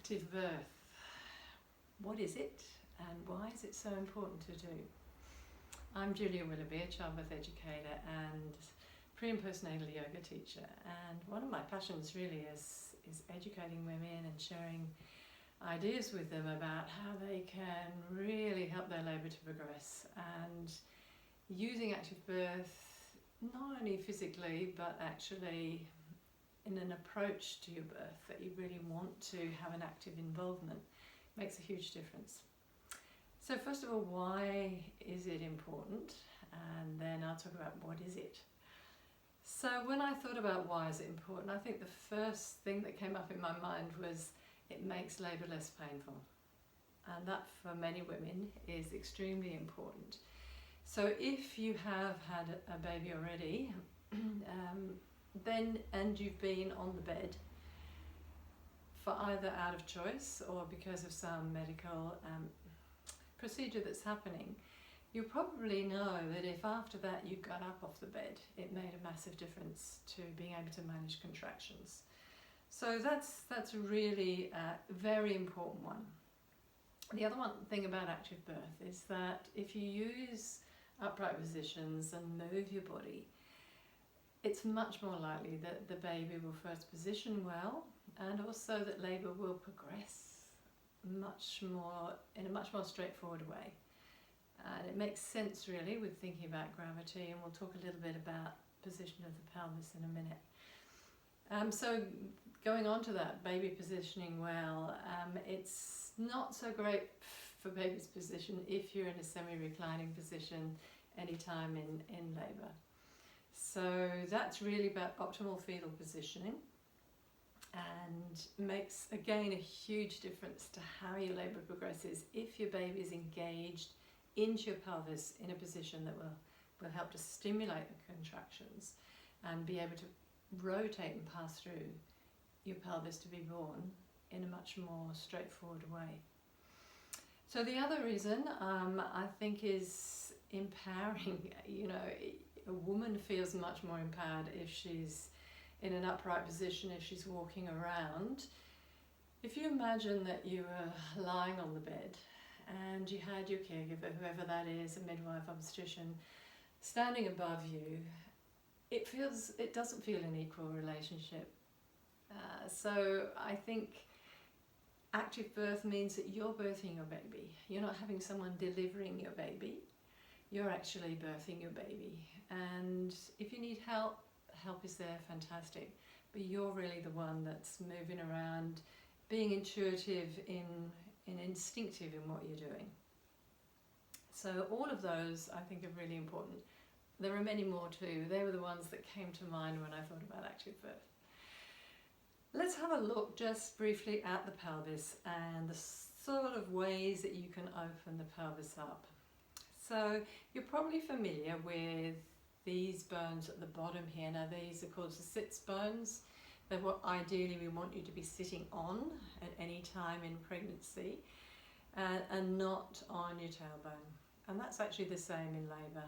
active birth. What is it and why is it so important to do? I'm Julia Willoughby, a childbirth educator and pre and postnatal yoga teacher, and one of my passions really is educating women and sharing ideas with them about how they can really help their labour to progress, and using active birth not only physically but actually in an approach to your birth that you really want to have an active involvement makes a huge difference. So first of all, why is it important? And then I'll talk about what is it. So when I thought about why is it important, I think the first thing that came up in my mind was it makes labour less painful. And that for many women is extremely important. So if you have had a baby already, and you've been on the bed for either out of choice or because of some medical procedure that's happening, you probably know that if after that you got up off the bed, it made a massive difference to being able to manage contractions. So that's really a very important one. The other one thing about active birth is that if you use upright positions and move your body, it's much more likely that the baby will first position well, and also that labour will progress in a much more straightforward way. And it makes sense really with thinking about gravity, and we'll talk a little bit about position of the pelvis in a minute. So going on to that, baby positioning well, it's not so great for baby's position if you're in a semi-reclining position anytime in labour. So that's really about optimal fetal positioning, and makes again a huge difference to how your labour progresses if your baby is engaged into your pelvis in a position that will help to stimulate the contractions and be able to rotate and pass through your pelvis to be born in a much more straightforward way. So the other reason I think is empowering. You know, a woman feels much more empowered if she's in an upright position, if she's walking around. If you imagine that you were lying on the bed and you had your caregiver, whoever that is, a midwife, obstetrician, standing above you, it doesn't feel an equal relationship. So I think active birth means that you're birthing your baby. You're not having someone delivering your baby. You're actually birthing your baby. And if you need help, help is there, fantastic. But you're really the one that's moving around, being intuitive and instinctive in what you're doing. So all of those I think are really important. There are many more too. They were the ones that came to mind when I thought about active birth. Let's have a look just briefly at the pelvis and the sort of ways that you can open the pelvis up. So you're probably familiar with these bones at the bottom here. Now these are called the sits bones. They're what ideally we want you to be sitting on at any time in pregnancy, and not on your tailbone. And that's actually the same in labour.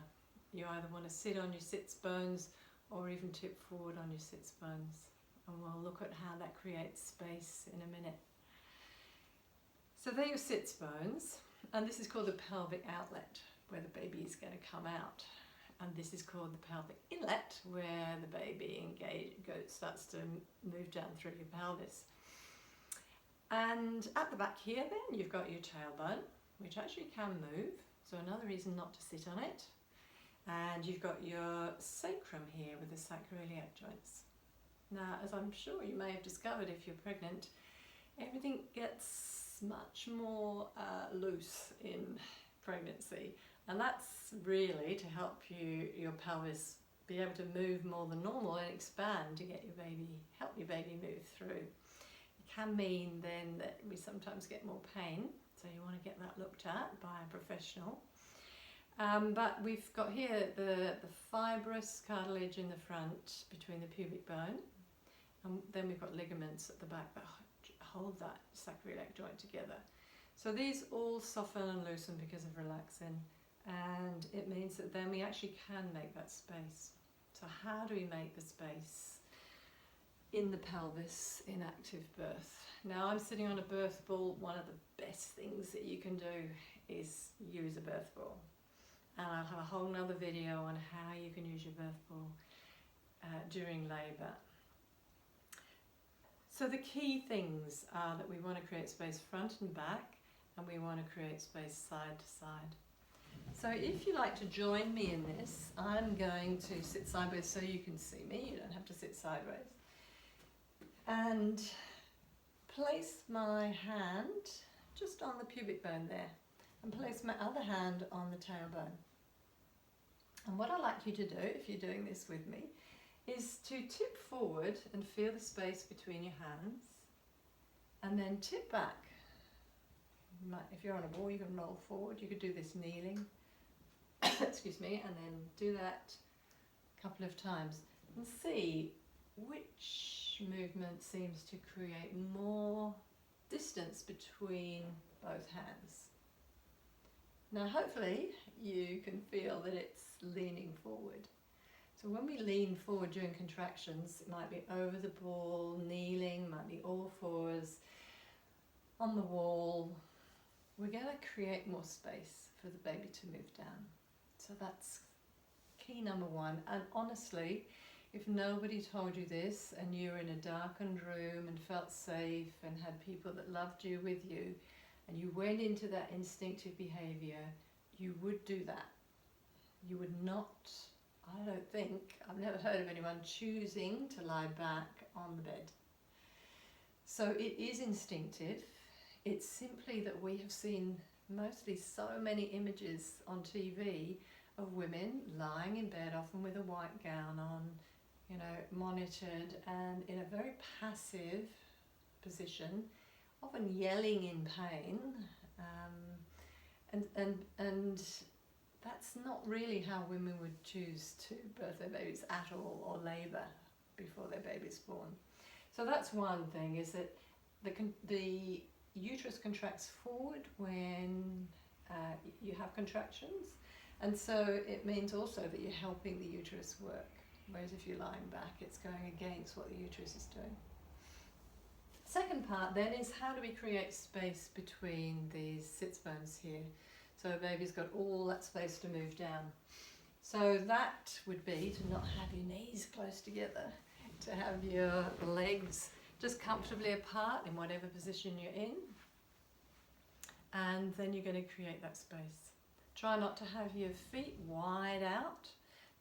You either want to sit on your sits bones or even tip forward on your sits bones. And we'll look at how that creates space in a minute. So they're your sits bones, and this is called the pelvic outlet, where the baby is going to come out. And this is called the pelvic inlet, where the baby starts to move down through your pelvis. And at the back here then, you've got your tailbone, which actually can move, so another reason not to sit on it. And you've got your sacrum here with the sacroiliac joints. Now, as I'm sure you may have discovered if you're pregnant, everything gets much more loose in pregnancy. And that's really to help your pelvis be able to move more than normal and expand to help your baby move through. It can mean then that we sometimes get more pain, so you want to get that looked at by a professional. But we've got here the fibrous cartilage in the front between the pubic bone, and then we've got ligaments at the back that hold that sacroiliac joint together. So these all soften and loosen because of relaxin, and it means that then we actually can make that space. So how do we make the space? in the pelvis in active birth. Now I'm sitting on a birth ball. One of the best things that you can do is use a birth ball. And I'll have a whole nother video on how you can use your birth ball during labour. So the key things are that we want to create space front and back, and we want to create space side to side. So if you like to join me in this, I'm going to sit sideways so you can see me. You don't have to sit sideways. And place my hand just on the pubic bone there, and place my other hand on the tailbone. And what I'd like you to do, if you're doing this with me, is to tip forward and feel the space between your hands, and then tip back. If you're on a ball, you can roll forward. You could do this kneeling, excuse me, and then do that a couple of times and see which movement seems to create more distance between both hands. Now hopefully you can feel that it's leaning forward. So when we lean forward during contractions, it might be over the ball, kneeling, might be all fours, on the wall. We're going to create more space for the baby to move down. So that's key number one. And honestly, if nobody told you this and you were in a darkened room and felt safe and had people that loved you with you, and you went into that instinctive behaviour, you would do that. You would not, I don't think, I've never heard of anyone choosing to lie back on the bed. So it is instinctive. It's simply that we have seen mostly so many images on TV of women lying in bed, often with a white gown on, you know, monitored and in a very passive position, often yelling in pain, and that's not really how women would choose to birth their babies at all, or labour before their baby's born. So that's one thing, is that the uterus contracts forward when you have contractions, and so it means also that you're helping the uterus work, whereas if you're lying back, it's going against what the uterus is doing. Second part then is, how do we create space between these sits bones here, so a baby's got all that space to move down. So that would be to not have your knees close together, to have your legs just comfortably apart in whatever position you're in, and then you're going to create that space. Try not to have your feet wide out.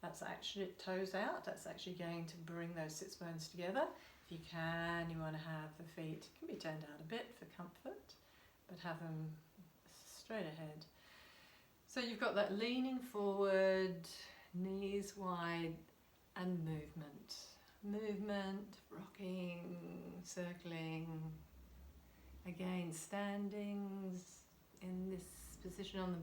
That's actually toes out. That's actually going to bring those sits bones together. If you can, you want to have the feet, can be turned out a bit for comfort, but have them straight ahead. So you've got that leaning forward, knees wide, and movement. Movement, rocking, circling, again standing in this position on the